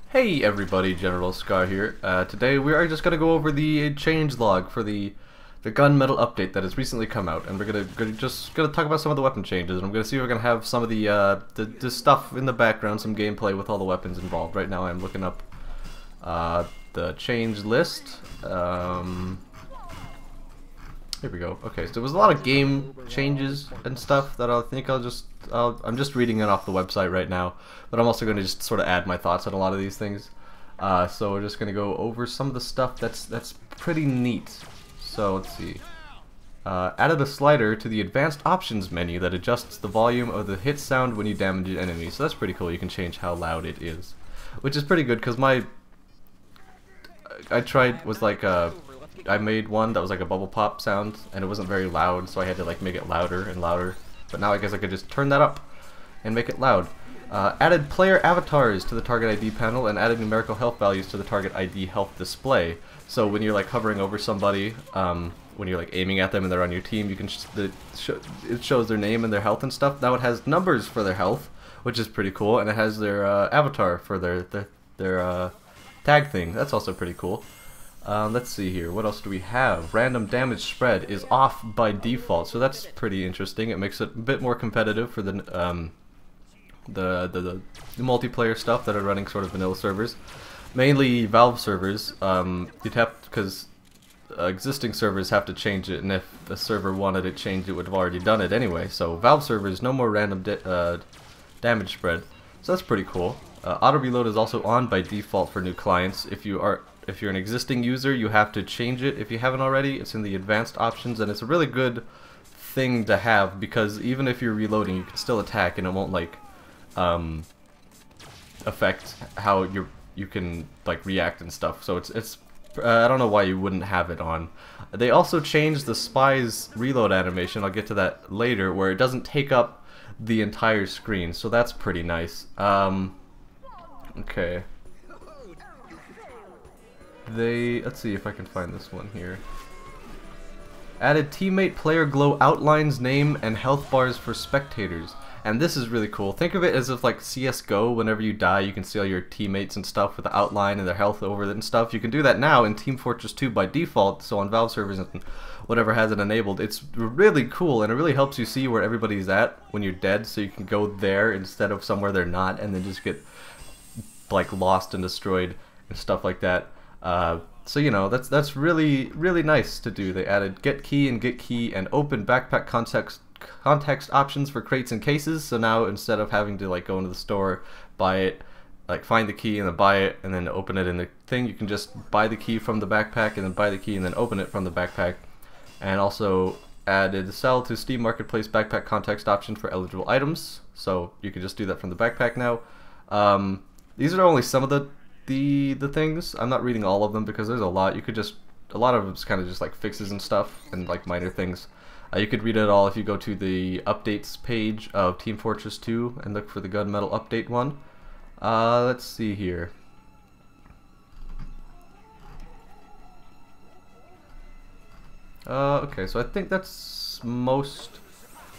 Hey everybody, General Scar here. Today we are just going to go over the changelog for the gun metal update that has recently come out, and we're just gonna talk about some of the weapon changes, and I'm gonna see if we're gonna have some of the stuff in the background, some gameplay with all the weapons involved. Right now I'm looking up the change list. Here we go. Okay, so there was a lot of game changes and stuff that I'm just reading it off the website right now, but I'm also going to just sort of add my thoughts on a lot of these things. So we're just going to go over some of the stuff that's pretty neat. So let's see. Added a slider to the advanced options menu that adjusts the volume of the hit sound when you damage an enemy. So that's pretty cool. You can change how loud it is, which is pretty good because I made one that was like a bubble pop sound, and it wasn't very loud, so I had to like make it louder and louder. But now I guess I could just turn that up and make it loud. Added player avatars to the target ID panel and added numerical health values to the target ID health display. So when you're like hovering over somebody, when you're like aiming at them and they're on your team, you can it shows their name and their health and stuff. Now it has numbers for their health, which is pretty cool, and it has their avatar for their tag thing. That's also pretty cool. Let's see here. What else do we have? Random damage spread is off by default, so that's pretty interesting. It makes it a bit more competitive for the multiplayer stuff that are running sort of vanilla servers, mainly Valve servers. You'd have, because existing servers have to change it, and if the server wanted it changed, it would have already done it anyway. So Valve servers, no more random damage spread. So that's pretty cool. Auto reload is also on by default for new clients. If you're an existing user, you have to change it if you haven't already. It's in the advanced options, and it's a really good thing to have because even if you're reloading, you can still attack, and it won't like affect how you can like react and stuff. So it's I don't know why you wouldn't have it on. They also changed the spy's reload animation. I'll get to that later, where it doesn't take up the entire screen, so that's pretty nice. Okay. Let's see if I can find this one here. Added teammate player glow outlines, name, and health bars for spectators. And this is really cool. Think of it as if like CSGO, whenever you die, you can see all your teammates and stuff with the outline and their health over it and stuff. You can do that now in Team Fortress 2 by default, so on Valve servers and whatever has it enabled. It's really cool, and it really helps you see where everybody's at when you're dead, so you can go there instead of somewhere they're not, and then just get like lost and destroyed and stuff like that. So you know, that's really nice to do. They added get key and open backpack context options for crates and cases. So now instead of having to like go into the store, buy it, like find the key and then buy it and then open it in the thing, you can just buy the key from the backpack and then buy the key and then open it from the backpack. And also added sell to Steam Marketplace backpack context option for eligible items. So you can just do that from the backpack now. These are only some of the things. I'm not reading all of them because there's a lot. A lot of it's kind of just like fixes and stuff and like minor things. You could read it all if you go to the updates page of Team Fortress 2 and look for the gun metal update one. Let's see here. Okay, so I think that's most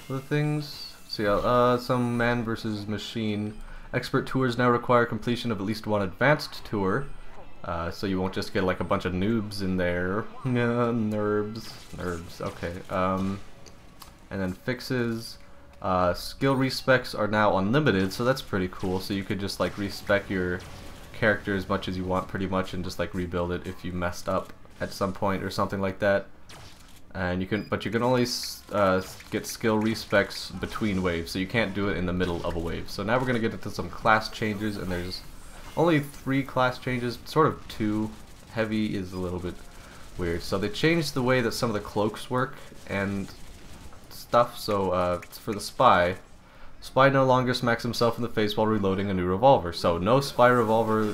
of the things. See, some man versus machine. Expert tours now require completion of at least one advanced tour, so you won't just get like a bunch of noobs in there. Nerbs. Okay. And then fixes. Skill respecs are now unlimited, so that's pretty cool. So you could just like respec your character as much as you want, pretty much, and just like rebuild it if you messed up at some point or something like that. And you can only get skill respecs between waves, so you can't do it in the middle of a wave. So now we're gonna get into some class changes, and there's only 3 class changes, sort of 2. Heavy is a little bit weird. So they changed the way that some of the cloaks work and stuff. So for the spy no longer smacks himself in the face while reloading a new revolver. So no new spy revolver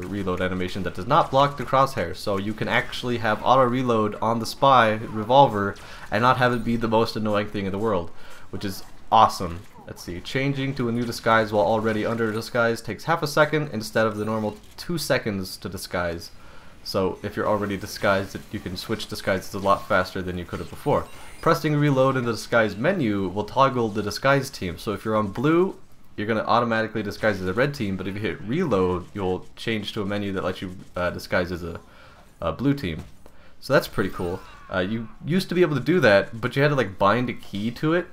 reload animation that does not block the crosshair. So you can actually have auto reload on the spy revolver and not have it be the most annoying thing in the world, which is awesome. Let's see. Changing to a new disguise while already under a disguise takes half a second instead of the normal 2 seconds to disguise. So if you're already disguised, you can switch disguises a lot faster than you could have before. Pressing reload in the disguise menu will toggle the disguise team. So if you're on blue, you're going to automatically disguise as a red team, but if you hit reload, you'll change to a menu that lets you disguise as a blue team. So that's pretty cool. You used to be able to do that, but you had to like bind a key to it,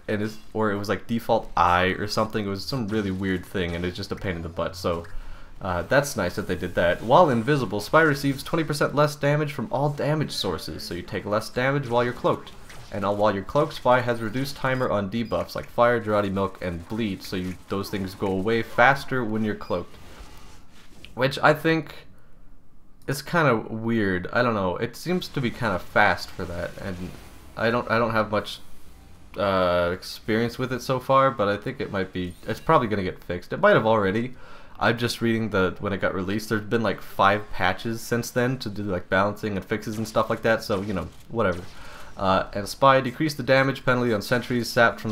or it was like default I or something. It was some really weird thing, and it's just a pain in the butt. So that's nice that they did that. While invisible, Spy receives 20% less damage from all damage sources, so you take less damage while you're cloaked. And while you're cloaked, Spy has reduced timer on debuffs like Fire, Rarity, Milk, and Bleed, so those things go away faster when you're cloaked. Which I think is kind of weird. I don't know. It seems to be kind of fast for that, and I don't have much experience with it so far, but I think it's probably gonna get fixed. It might have already. I'm just reading when it got released. There's been like 5 patches since then to do like balancing and fixes and stuff like that. So you know, whatever. And Spy decreased the damage penalty on sentries sapped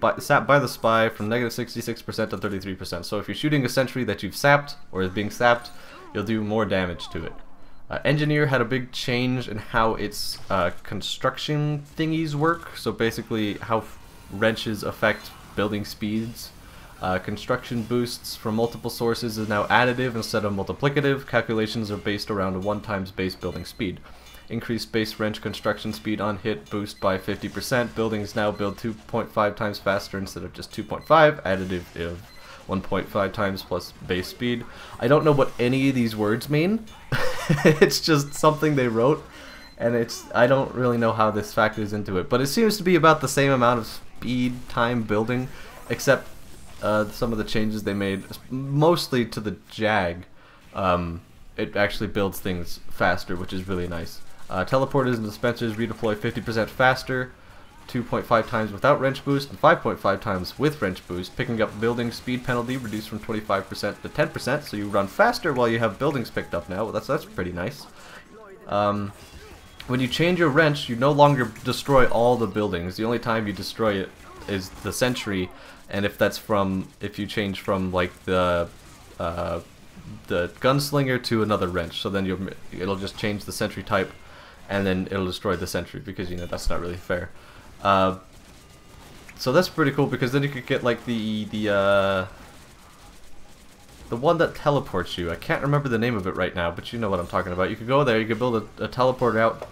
by the Spy from -66% to 33%. So if you're shooting a sentry that you've sapped or is being sapped, you'll do more damage to it. Engineer had a big change in how its construction thingies work. So basically how wrenches affect building speeds. Construction boosts from multiple sources is now additive instead of multiplicative. Calculations are based around a 1x base building speed. Increased base wrench construction speed on hit boost by 50%. Buildings now build 2.5 times faster instead of just 2.5. Additive of 1.5 times plus base speed. I don't know what any of these words mean. It's just something they wrote, and I don't really know how this factors into it. But it seems to be about the same amount of speed time building, except some of the changes they made, mostly to the Jag. It actually builds things faster, which is really nice. Teleporters and dispensers redeploy 50% faster, 2.5 times without wrench boost, and 5.5 times with wrench boost, picking up building speed penalty reduced from 25% to 10%, so you run faster while you have buildings picked up now. Well, that's pretty nice. When you change your wrench, you no longer destroy all the buildings. The only time you destroy it is the sentry, and if you change from like the gunslinger to another wrench, so then it'll just change the sentry type, and then it'll destroy the sentry, because you know that's not really fair. So that's pretty cool, because then you could get like the one that teleports you. I can't remember the name of it right now, but you know what I'm talking about. You could go there, you could build a teleporter out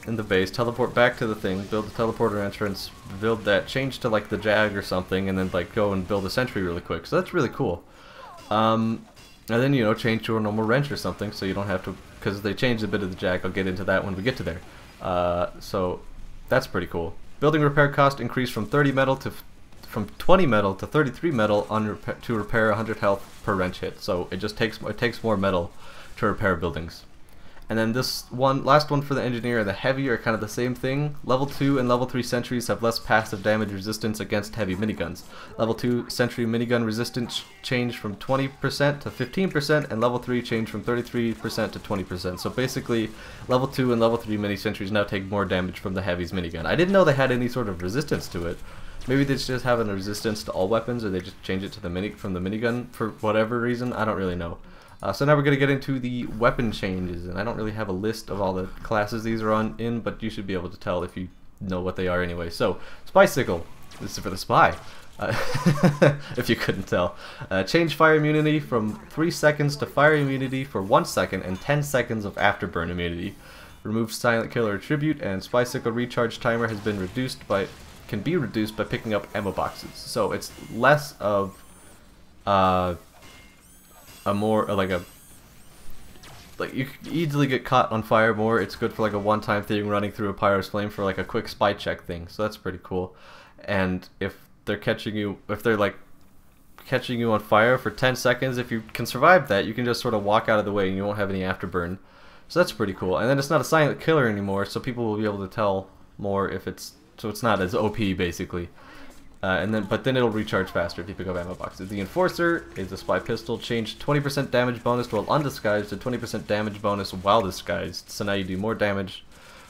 in the base, teleport back to the thing, build a teleporter entrance, build that, change to like the Jag or something, and then like go and build a sentry really quick. So that's really cool. And then, you know, change to a normal wrench or something, so you don't have to, because they changed a bit of the Jag. I'll get into that when we get to there. So that's pretty cool. Building repair cost increased from 20 metal to 33 metal to repair 100 health per wrench hit. So it takes more metal to repair buildings. And then this last one for the engineer and the heavy are kind of the same thing. Level 2 and level 3 sentries have less passive damage resistance against heavy miniguns. Level 2 sentry minigun resistance changed from 20% to 15%, and level 3 changed from 33% to 20%. So basically, level 2 and level 3 mini sentries now take more damage from the heavy's minigun. I didn't know they had any sort of resistance to it. Maybe they just have a resistance to all weapons, or they just change it to from the minigun for whatever reason. I don't really know. So now we're going to get into the weapon changes, and I don't really have a list of all the classes these are in, but you should be able to tell if you know what they are anyway. So, Spycicle, this is for the Spy, if you couldn't tell. Change fire immunity from 3 seconds to fire immunity for 1 second and 10 seconds of afterburn immunity. Remove silent killer attribute, and Spycicle recharge timer can be reduced by picking up ammo boxes. So it's less of you can easily get caught on fire more. It's good for like a one-time thing, running through a pyro's flame for like a quick spy check thing. So that's pretty cool. And if they're catching you on fire for 10 seconds, if you can survive that, you can just sort of walk out of the way and you won't have any afterburn. So that's pretty cool. And then it's not a silent killer anymore, so people will be able to tell more if it's not as OP basically. But then it'll recharge faster if you pick up ammo boxes. The Enforcer is a spy pistol. Changed 20% damage bonus while undisguised to 20% damage bonus while disguised. So now you do more damage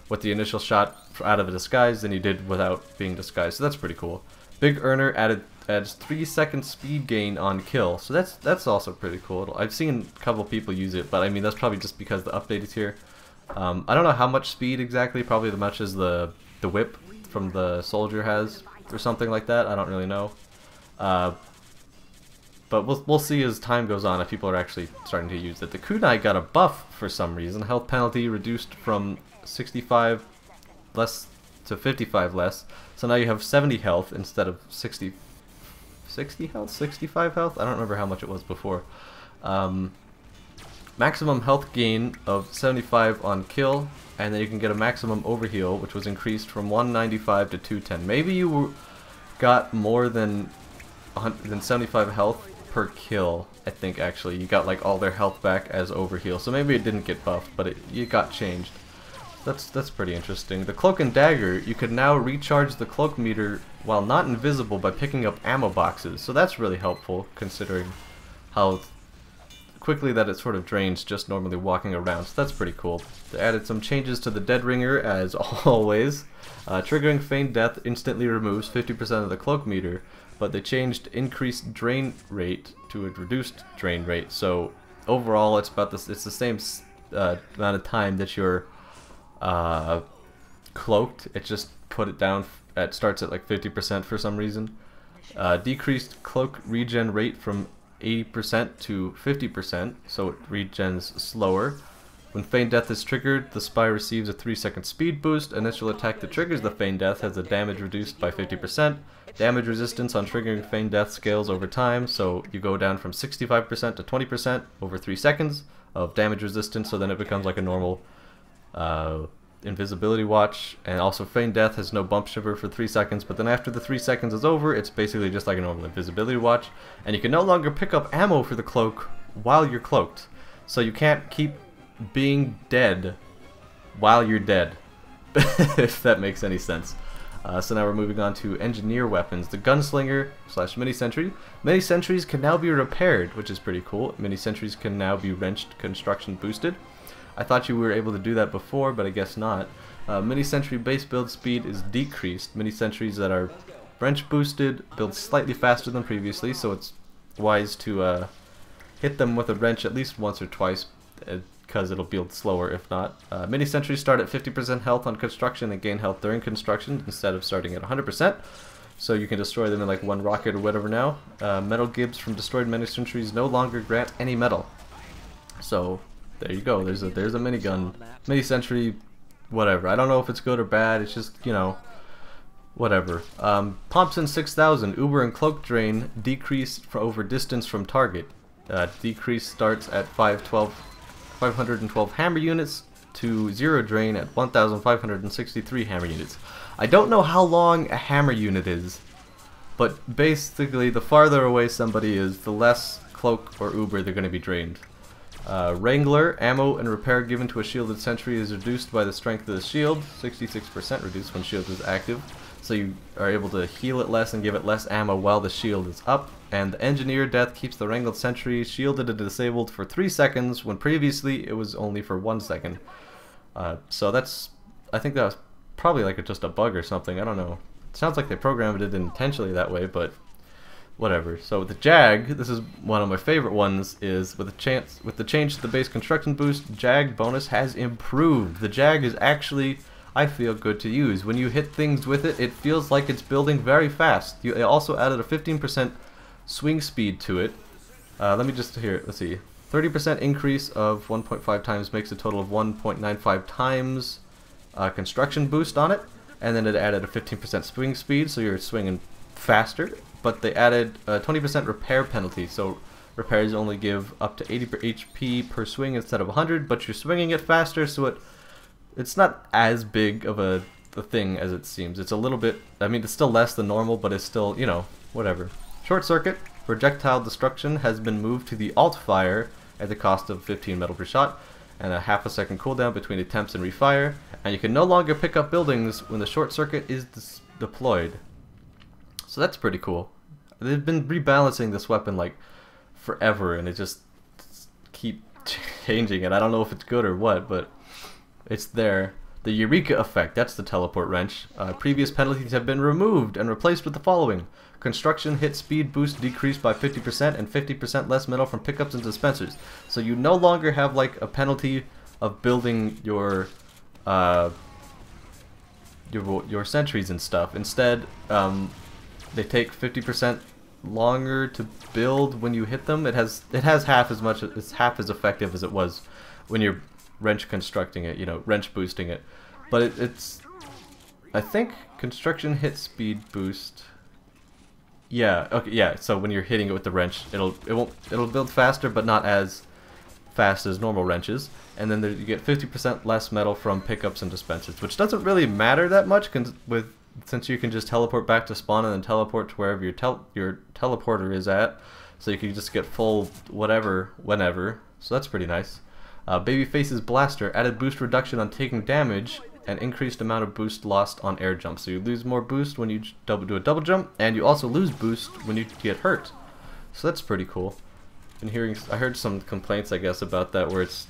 with the initial shot out of a disguise than you did without being disguised. So that's pretty cool. Big Earner adds 3-second speed gain on kill. So that's also pretty cool. I've seen a couple people use it, but I mean that's probably just because the update is here. I don't know how much speed exactly. Probably as much as the whip from the soldier has, or something like that. I don't really know. Uh, but we'll see as time goes on if people are actually starting to use it. The kunai got a buff for some reason. Health penalty reduced from 65 less to 55 less. So now you have 70 health instead of 60 health? 65 health? I don't remember how much it was before. Maximum health gain of 75 on kill, and then you can get a maximum overheal, which was increased from 195 to 210. Maybe you got more than 75 health per kill, I think, actually. You got like all their health back as overheal, so maybe it didn't get buffed, but it got changed. That's pretty interesting. The cloak and dagger, you could now recharge the cloak meter while not invisible by picking up ammo boxes, so that's really helpful considering how quickly that it sort of drains just normally walking around, so that's pretty cool. They added some changes to the Dead Ringer as always. Triggering Feigned Death instantly removes 50% of the cloak meter, but they changed increased drain rate to a reduced drain rate, so overall it's about this. It's the same amount of time that you're cloaked. It just put it down. It starts at like 50% for some reason. Decreased cloak regen rate from 80% to 50%, so it regens slower. When Feigned Death is triggered, the spy receives a 3-second speed boost. Initial attack that triggers the Feigned Death has the damage reduced by 50%. Damage resistance on triggering Feigned Death scales over time, so you go down from 65% to 20% over 3 seconds of damage resistance, so then it becomes like a normal invisibility watch. And also Feigned Death has no bump shiver for 3 seconds, but then after the 3 seconds is over, it's basically just like a normal invisibility watch, and you can no longer pick up ammo for the cloak while you're cloaked, so you can't keep being dead while you're dead, if that makes any sense. So now we're moving on to engineer weapons. The gunslinger / mini sentry. Mini sentries can now be repaired, which is pretty cool. Mini sentries can now be wrenched, construction boosted. I thought you were able to do that before, but I guess not. Mini sentry base build speed is decreased. Mini sentries that are wrench boosted build slightly faster than previously, so it's wise to hit them with a wrench at least once or twice, because it'll build slower if not. Mini sentries start at 50% health on construction and gain health during construction instead of starting at 100%. So you can destroy them in like one rocket or whatever now. Metal gibs from destroyed mini sentries no longer grant any metal. So there you go. There's a minigun, mini sentry, whatever. I don't know if it's good or bad. It's just, you know, whatever. Thompson 6000 Uber and cloak drain decrease for over distance from target. Decrease starts at 512 hammer units to 0 drain at 1,563 hammer units. I don't know how long a hammer unit is, but basically the farther away somebody is, the less cloak or uber they're going to be drained. Wrangler, ammo and repair given to a shielded sentry is reduced by the strength of the shield, 66% reduced when shield is active, so you are able to heal it less and give it less ammo while the shield is up. And the engineer death keeps the wrangled sentry shielded and disabled for 3 seconds when previously it was only for 1 second. So that's, I think that was probably like just a bug or something, I don't know. It sounds like they programmed it intentionally that way, but whatever. So with the Jag, this is one of my favorite ones, is with the change to the base construction boost, Jag bonus has improved. The Jag is actually, I feel, good to use. When you hit things with it, it feels like it's building very fast. They also added a 15% swing speed to it. Let me just let's see. 30% increase of 1.5 times makes a total of 1.95 times construction boost on it, and then it added a 15% swing speed, so you're swinging faster. But they added a 20% repair penalty, so repairs only give up to 80 HP per swing instead of 100, but you're swinging it faster, so it's not as big of a thing as it seems. It's a little bit, I mean, it's still less than normal, but it's still, you know, whatever. Short circuit, projectile destruction has been moved to the alt fire at the cost of 15 metal per shot, and a half a second cooldown between attempts and refire, and you can no longer pick up buildings when the short circuit is deployed. So that's pretty cool. They've been rebalancing this weapon like forever, and it just keep changing it. I don't know if it's good or what, but it's there. The Eureka effect, that's the teleport wrench. Previous penalties have been removed and replaced with the following. Construction hit speed boost decreased by 50% and 50% less metal from pickups and dispensers. So you no longer have like a penalty of building your sentries and stuff. Instead, they take 50% longer to build when you hit them. It has half as much. It's half as effective as it was when you're wrench constructing it. You know, wrench boosting it. But it's I think construction hit speed boost. Yeah. Okay. Yeah. So when you're hitting it with the wrench, it'll build faster, but not as fast as normal wrenches. And then you get 50% less metal from pickups and dispensers, which doesn't really matter that much since you can just teleport back to spawn and then teleport to wherever your teleporter is at, so you can just get full whatever whenever. So that's pretty nice. Babyface's blaster added boost reduction on taking damage and increased amount of boost lost on air jumps. So you lose more boost when you do a double jump, and you also lose boost when you get hurt. So that's pretty cool. I heard some complaints, I guess, about that, where it's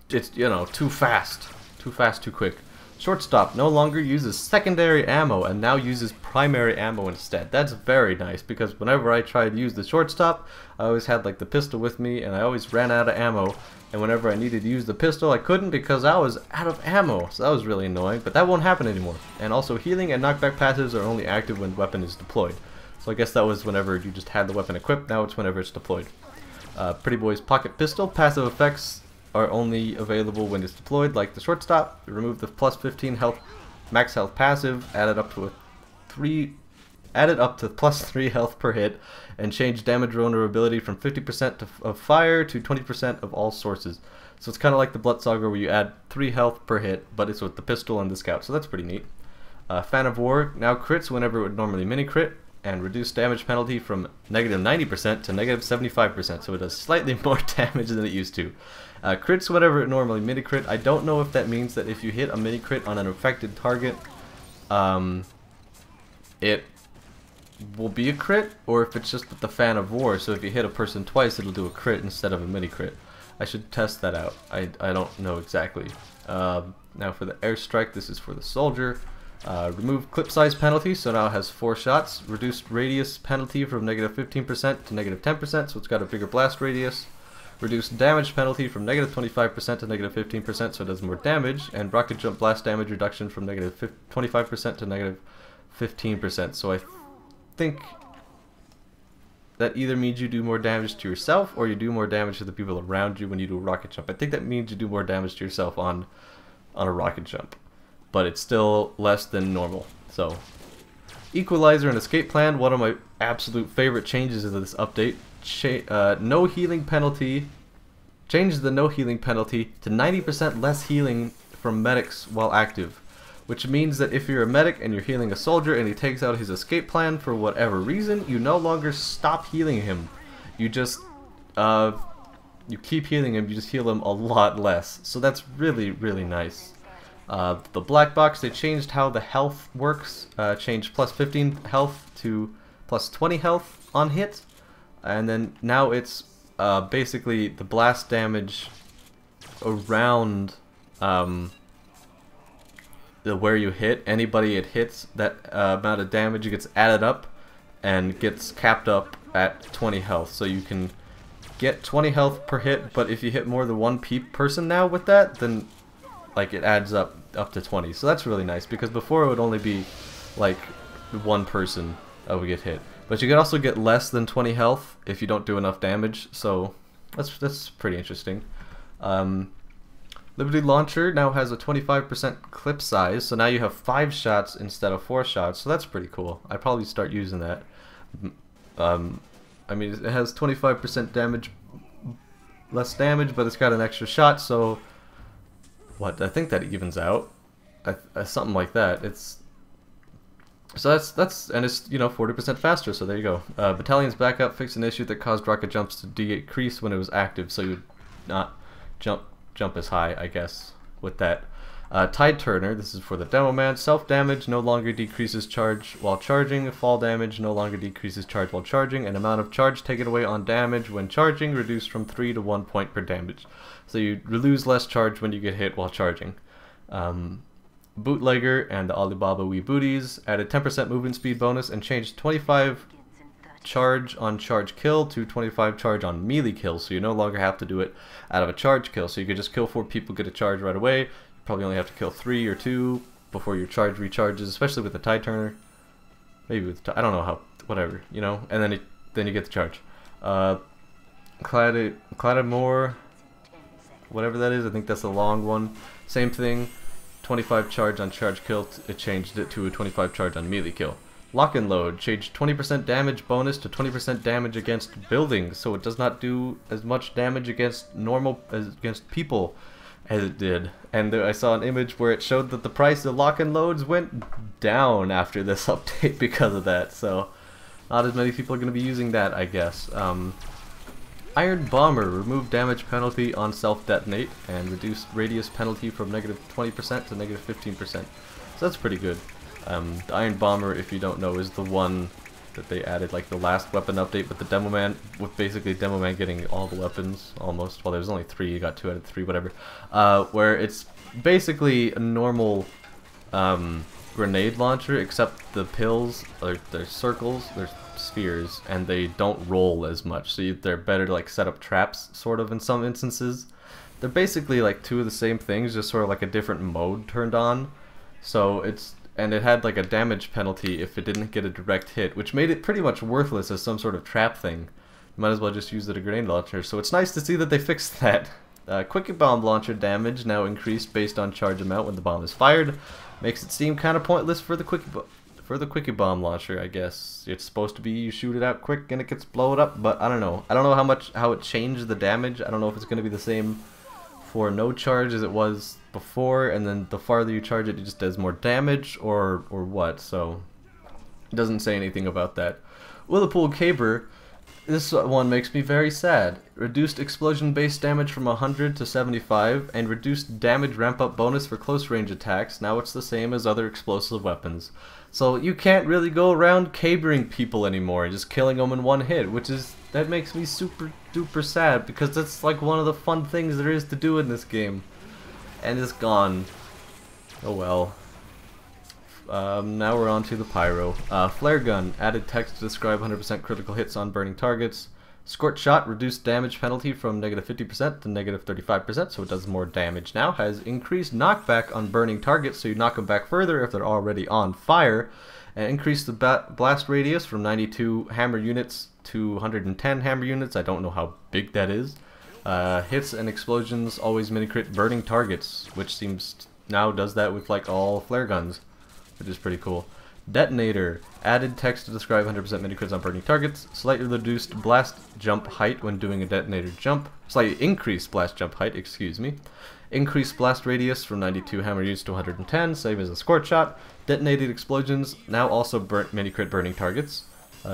you know, too fast, too quick. Shortstop no longer uses secondary ammo and now uses primary ammo instead. That's very nice, because whenever I tried to use the shortstop, I always had like the pistol with me and I always ran out of ammo, and whenever I needed to use the pistol I couldn't because I was out of ammo. So that was really annoying, but that won't happen anymore. And also healing and knockback passives are only active when the weapon is deployed. So I guess that was whenever you just had the weapon equipped. Now it's whenever it's deployed. Pretty Boy's pocket pistol passive effects are only available when it's deployed, like the shortstop. Remove the plus 15 health, max health passive, added up to plus 3 health per hit, and change damage vulnerability from 50% of fire to 20% of all sources. So it's kind of like the Bloodsaga, where you add 3 health per hit, but it's with the pistol and the scout. So that's pretty neat. Fan of War now crits whenever it would normally mini crit, and reduce damage penalty from negative 90% to negative 75%, so it does slightly more damage than it used to. Crits whenever it normally mini crit. I don't know if that means that if you hit a mini crit on an affected target, it will be a crit, or if it's just with the Fan of War, so if you hit a person twice it'll do a crit instead of a mini crit. I should test that out. I don't know exactly. Now for the airstrike, this is for the soldier. Remove clip size penalty, so now it has 4 shots. Reduced radius penalty from negative 15% to negative 10%, so it's got a bigger blast radius. Reduced damage penalty from negative 25% to negative 15%, so it does more damage. And rocket jump blast damage reduction from negative 25% to negative 15%. So I think that either means you do more damage to yourself or you do more damage to the people around you when you do a rocket jump. I think that means you do more damage to yourself on a rocket jump, but it's still less than normal. So Equalizer and Escape Plan, one of my absolute favorite changes of this update. No healing penalty. Changes the no healing penalty to 90% less healing from medics while active, which means that if you're a medic and you're healing a soldier and he takes out his escape plan for whatever reason, you no longer stop healing him. You just you keep healing him, you just heal him a lot less. So that's really, really nice. The black box, they changed how the health works. Changed plus 15 health to plus 20 health on hit. And then now it's basically the blast damage around where you hit. Anybody it hits, that amount of damage gets added up and gets capped up at 20 health. So you can get 20 health per hit, but if you hit more than one person now with that, then like it adds up to 20. So that's really nice, because before it would only be like one person that would get hit. But you can also get less than 20 health if you don't do enough damage, so that's pretty interesting. Liberty Launcher now has a 25% clip size, so now you have 5 shots instead of 4 shots, so that's pretty cool. I'd probably start using that. I mean, it has 25% damage, less damage, but it's got an extra shot, so what? I think that evens out. Something like that. So that's and it's, you know, 40% faster, so there you go. Battalion's backup fixed an issue that caused rocket jumps to decrease when it was active, so you would not jump as high, I guess, with that. Tide Turner, this is for the demo man. Self damage no longer decreases charge while charging. Fall damage no longer decreases charge while charging. And amount of charge taken away on damage when charging reduced from 3 to 1 point per damage. So you lose less charge when you get hit while charging. Bootlegger and the Alibaba Wee Booties added 10% movement speed bonus and changed 25 charge on charge kill to 25 charge on melee kill, so you no longer have to do it out of a charge kill. So you could just kill 4 people, get a charge right away. You probably only have to kill 3 or 2 before your charge recharges, especially with the Tide Turner. Maybe with I don't know whatever, you know, and then you get the charge. Cladamore, whatever that is, I think that's a long one. Same thing, 25 charge on charge kill, it changed it to a 25 charge on melee kill. Lock and load changed 20% damage bonus to 20% damage against buildings, so it does not do as much damage against against people as it did. And I saw an image where it showed that the price of lock and loads went down after this update because of that, so not as many people are going to be using that, I guess. Iron Bomber removed damage penalty on self-detonate and reduced radius penalty from -20% to -15%. So that's pretty good. The Iron Bomber, if you don't know, is the one that they added like the last weapon update with the Demo Man, with basically Demo Man getting all the weapons almost. Well, there's only 3, you got 2 out of 3, whatever. Where it's basically a normal grenade launcher, except the pills, they're circles, they're spheres, and they don't roll as much, so they're better to like set up traps, sort of, in some instances. They're basically like 2 of the same things, just sort of like a different mode turned on. So and it had like a damage penalty if it didn't get a direct hit, which made it pretty much worthless as some sort of trap thing. You might as well just use it as a grenade launcher, so it's nice to see that they fixed that. Quickie Bomb launcher damage now increased based on charge amount when the bomb is fired. Makes it seem kind of pointless for the Quickie Bomb launcher, I guess. It's supposed to be you shoot it out quick and it gets blown up, but I don't know. I don't know how it changed the damage. I don't know if it's going to be the same for no charge as it was before, and then the farther you charge it, it just does more damage, or what, so it doesn't say anything about that. Whirlpool Caber, this one makes me very sad. Reduced explosion base damage from 100 to 75, and reduced damage ramp up bonus for close range attacks. Now it's the same as other explosive weapons. So you can't really go around cabering people anymore and just killing them in one hit, that makes me super duper sad, because that's like one of the fun things there is to do in this game. And it's gone. Oh well. Now we're on to the Pyro. Flare Gun, added text to describe 100% critical hits on burning targets. Scorch Shot, reduced damage penalty from -50% to -35%, so it does more damage now. Has increased knockback on burning targets, so you knock them back further if they're already on fire. And increased the blast radius from 92 hammer units to 110 hammer units. I don't know how big that is. Hits and explosions always mini-crit burning targets, which seems now does that with like all flare guns, which is pretty cool. Detonator, added text to describe 100% mini-crits on burning targets. Slightly reduced blast jump height when doing a detonator jump. Slightly increased blast jump height, excuse me. Increased blast radius from 92 hammer units to 110, same as a Scorch Shot. Detonated explosions, now also mini-crit burning targets.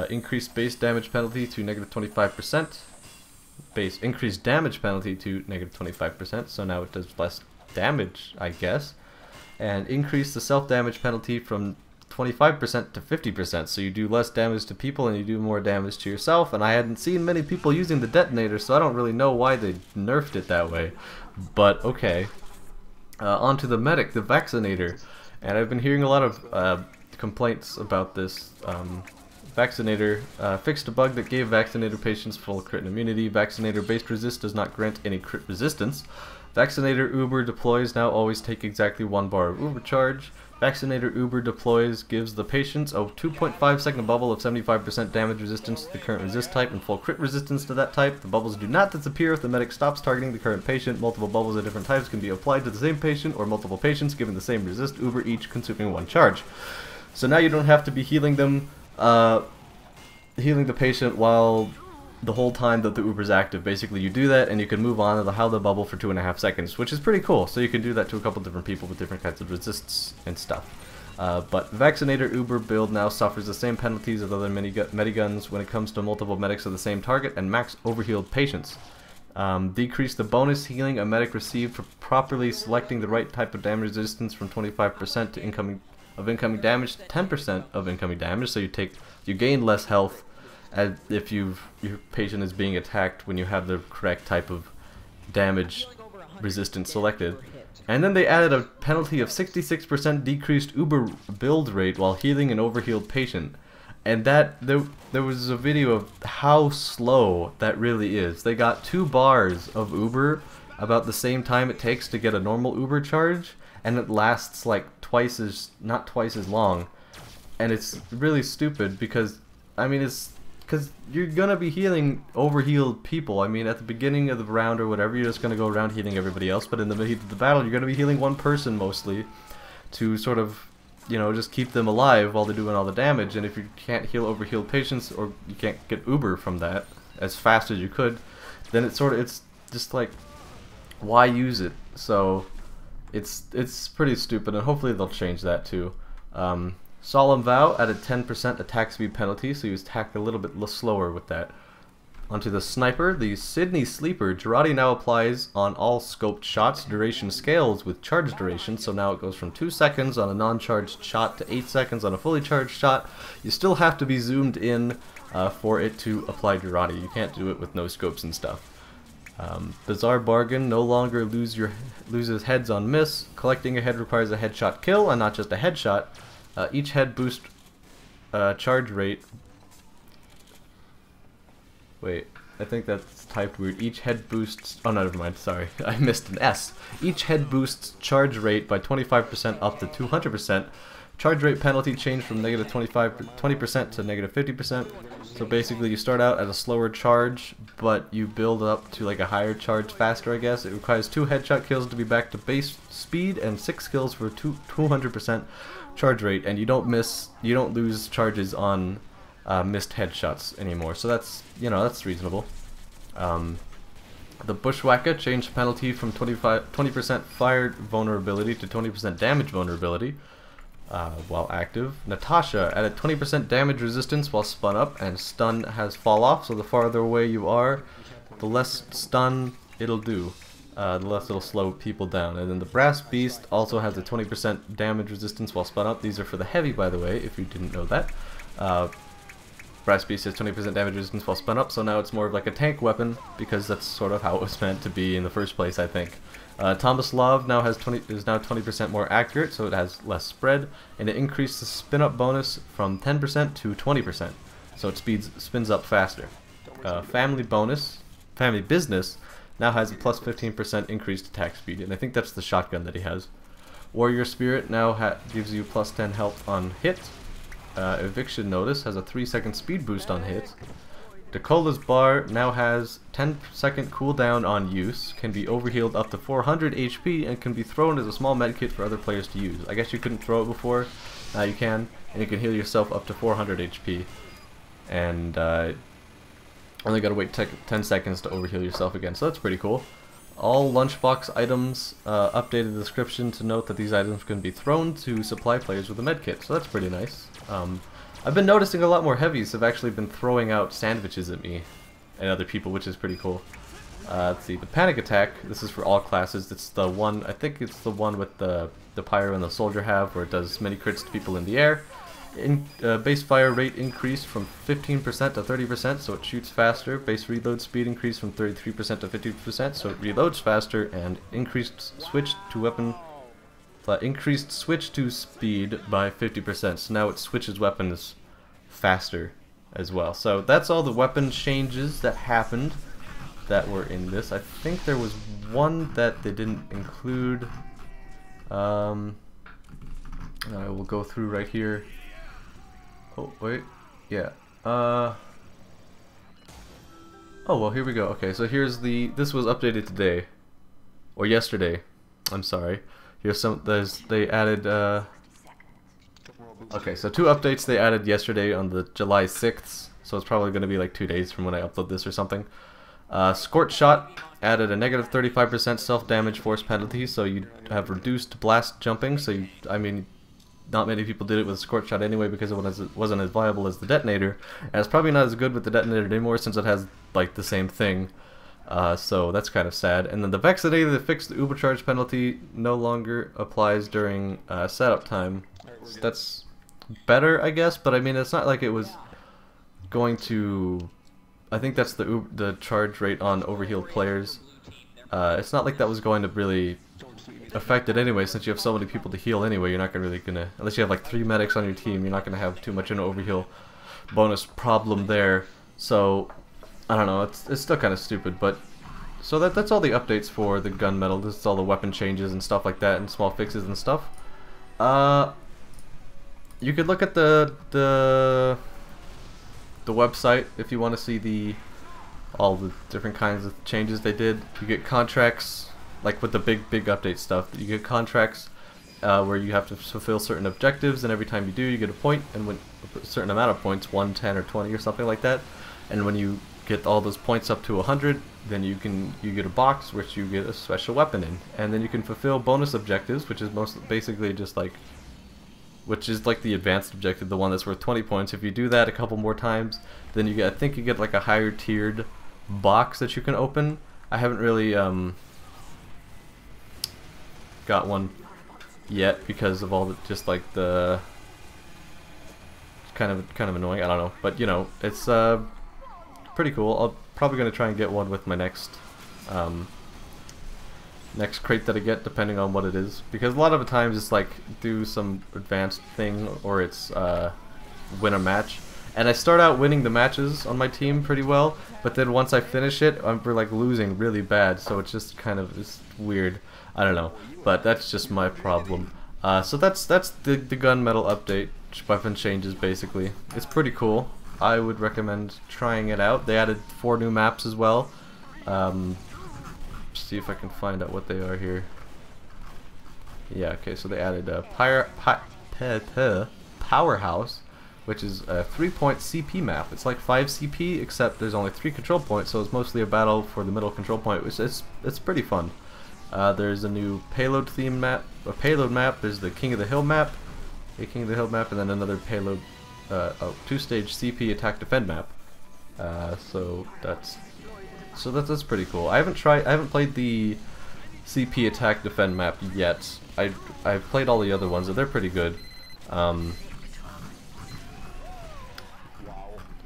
Increased base damage penalty to -25%. Increased damage penalty to -25%, so now it does less damage, I guess. And increase the self-damage penalty from 25% to 50%, so you do less damage to people and you do more damage to yourself. And I hadn't seen many people using the detonator, so I don't really know why they nerfed it that way, but okay. On to the medic, the vaccinator, and I've been hearing a lot of complaints about this. Vaccinator fixed a bug that gave Vaccinator patients full crit immunity. Vaccinator-based resist does not grant any crit resistance. Vaccinator Uber deploys now always take exactly 1 bar of Uber charge. Vaccinator Uber deploys gives the patients a 2.5 second bubble of 75% damage resistance to the current resist type and full crit resistance to that type. The bubbles do not disappear if the medic stops targeting the current patient. Multiple bubbles of different types can be applied to the same patient or multiple patients given the same resist Uber, each consuming 1 charge. So now you don't have to be healing them, healing the patient while the whole time that the Uber's active. Basically you do that and you can move on to how the bubble for 2.5 seconds, which is pretty cool. So you can do that to a couple different people with different kinds of resists and stuff. But Vaccinator Uber build now suffers the same penalties as other mediguns when it comes to multiple medics of the same target and max overhealed patients. Decrease the bonus healing a medic received for properly selecting the right type of damage resistance from 25% to incoming damage to 10% of incoming damage, so you gain less health as if your patient is being attacked when you have the correct type of damage resistance selected. And then they added a penalty of 66% decreased Uber build rate while healing an overhealed patient. And that there was a video of how slow that really is. They got 2 bars of Uber about the same time it takes to get a normal Uber charge, and it lasts like not twice as long. And it's really stupid because I mean, it's because you're gonna be healing overhealed people. I mean, at the beginning of the round or whatever, you're just gonna go around healing everybody else. But in the heat of the battle, you're gonna be healing one person mostly, to sort of, you know, just keep them alive while they're doing all the damage. And if you can't heal overhealed patients, or you can't get Uber from that as fast as you could, then it's just like, why use it? So it's pretty stupid, and hopefully they'll change that too. Solemn Vow added 10% attack speed penalty, so you attack a little bit slower with that. Onto the Sniper, the Sydney Sleeper. Rarity now applies on all scoped shots. Duration scales with charge duration, so now it goes from 2 seconds on a non-charged shot to 8 seconds on a fully charged shot. You still have to be zoomed in for it to apply Rarity. You can't do it with no scopes and stuff. Bizarre Bargain, no longer loses heads on miss. Collecting a head requires a headshot kill and not just a headshot. Each head boost charge rate. Wait, I think that's typed weird. Each head boosts. Oh no, never mind. Sorry, I missed an S. Each head boosts charge rate by 25% up to 200%. Charge rate penalty changed from -20% to -50%. So basically, you start out at a slower charge, but you build up to like a higher charge faster, I guess. It requires 2 headshot kills to be back to base speed and 6 kills for 200% charge rate, and you don't lose charges on missed headshots anymore. So that's, you know, that's reasonable. The Bushwhacker changed penalty from 20% fire vulnerability to 20% damage vulnerability while active. Natasha added 20% damage resistance while spun up, and stun has fall off, so the farther away you are, the less stun it'll do. The less it'll slow people down. And then the Brass Beast also has a 20% damage resistance while spun up. These are for the heavy, by the way, if you didn't know that. Brass Beast has 20% damage resistance while spun up, so now it's more of like a tank weapon, because that's sort of how it was meant to be in the first place, I think. Tomislav now is now 20% more accurate, so it has less spread, and it increased the spin-up bonus from 10% to 20%, so it spins up faster. Family Business now has a plus 15% increased attack speed, and I think that's the shotgun that he has. Warrior Spirit now gives you plus 10 health on hit. Eviction Notice has a 3-second speed boost on hit. Dakola's Bar now has 10-second cooldown on use, can be overhealed up to 400 HP, and can be thrown as a small medkit for other players to use. I guess you couldn't throw it before, now you can, and you can heal yourself up to 400 HP. And only gotta wait 10 seconds to overheal yourself again, so that's pretty cool. All lunchbox items updated the description to note that these items can be thrown to supply players with a medkit, so that's pretty nice. I've been noticing a lot more heavies have actually been throwing out sandwiches at me and other people, which is pretty cool. Let's see, the Panic Attack, this is for all classes. It's the one, I think it's the one with the Pyro and the Soldier have, where it does many crits to people in the air. Base fire rate increased from 15% to 30%, so it shoots faster. Base reload speed increased from 33% to 50%, so it reloads faster, and increased switch to speed by 50%. So now it switches weapons faster as well. So that's all the weapon changes that happened that were in this. I think there was one that they didn't include. I will go through right here. Oh, wait. Yeah. Oh, well, here we go. Okay, so here's this was updated today. Or yesterday. I'm sorry. Here's they added, okay, so 2 updates they added yesterday on the July 6th. So it's probably going to be like 2 days from when I upload this or something. Scorch Shot added a negative 35% self-damage force penalty, so you have reduced blast jumping, so I mean, not many people did it with Scorch Shot anyway because it wasn't as viable as the detonator, and it's probably not as good with the detonator anymore since it has like the same thing. So that's kind of sad. And then the Vexinator that fixed the Ubercharge penalty no longer applies during setup time. So that's better, I guess, but I mean it's not like it was going to. I think that's the charge rate on overhealed players. It's not like that was going to really affect it anyway, since you have so many people to heal anyway. You're not really gonna, unless you have like 3 medics on your team, you're not gonna have too much of an overheal bonus problem there. So I don't know, it's still kind of stupid, but so that's all the updates for the gunmetal. This is all the weapon changes and stuff like that, and small fixes and stuff. You could look at the the website if you want to see all the different kinds of changes they did. You get contracts, like with the big update stuff. You get contracts where you have to fulfill certain objectives, and every time you do, you get a point, and when a certain amount of points, 1, 10, or 20 or something like that. And when you get all those points up to 100, then you get a box which you get a special weapon in, and then you can fulfill bonus objectives, which is basically just like, which is like the advanced objective, the one that's worth 20 points. If you do that a couple more times, then you get, I think you get like a higher tiered box that you can open. I haven't really got one yet because of all the just like the kind of annoying. I don't know, but you know, it's pretty cool. I'm probably gonna try and get one with my next next crate that I get, depending on what it is, because a lot of the times it's like do some advanced thing or it's win a match, and I start out winning the matches on my team pretty well, but then once I finish it, we're like losing really bad, so it's just kind of, it's weird. I don't know, but that's just my problem. So that's the gun metal update, weapon changes basically. It's pretty cool. I would recommend trying it out. They added 4 new maps as well. See if I can find out what they are here. Yeah, okay, so they added Powerhouse, which is a 3-point CP map. It's like 5 CP, except there's only 3 control points, so it's mostly a battle for the middle control point, which it's pretty fun. There's a new payload theme map, a payload map. There's the King of the Hill map, and then another payload, 2-stage CP attack defend map. So that's pretty cool. I haven't played the CP attack defend map yet. I've played all the other ones, and they're pretty good.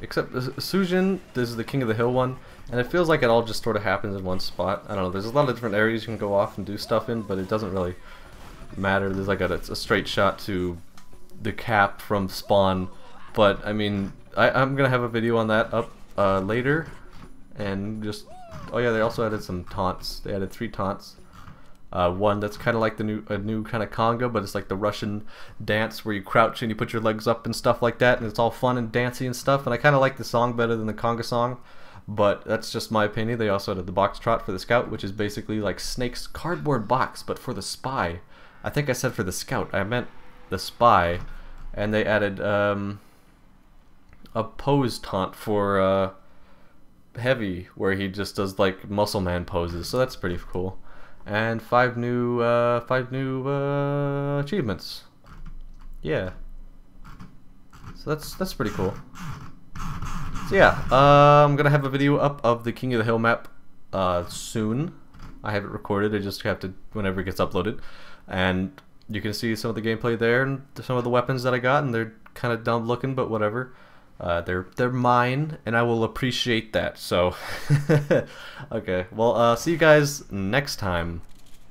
Except Sujin, this is the King of the Hill one, and it feels like it all just sort of happens in one spot. I don't know, there's a lot of different areas you can go off and do stuff in, but it doesn't really matter. There's like a straight shot to the cap from spawn, but I mean, I'm gonna have a video on that up later, and just, oh yeah, they also added some taunts. They added 3 taunts. One that's kind of like a new kind of conga, but it's like the Russian dance where you crouch and you put your legs up and stuff like that, and it's all fun and dancey and stuff. And I kind of like the song better than the conga song, but that's just my opinion. They also added the box trot for the scout, which is basically like Snake's cardboard box, but for the spy. I think I said for the scout. I meant the spy. And they added a pose taunt for Heavy, where he just does like muscle man poses. So that's pretty cool. And 5 new achievements. Yeah. So that's pretty cool. So yeah, I'm gonna have a video up of the King of the Hill map soon. I have it recorded. I just have to whenever it gets uploaded, and you can see some of the gameplay there and some of the weapons that I got, and they're kind of dumb looking, but whatever. They're mine, and I will appreciate that. So, okay. Well, see you guys next time.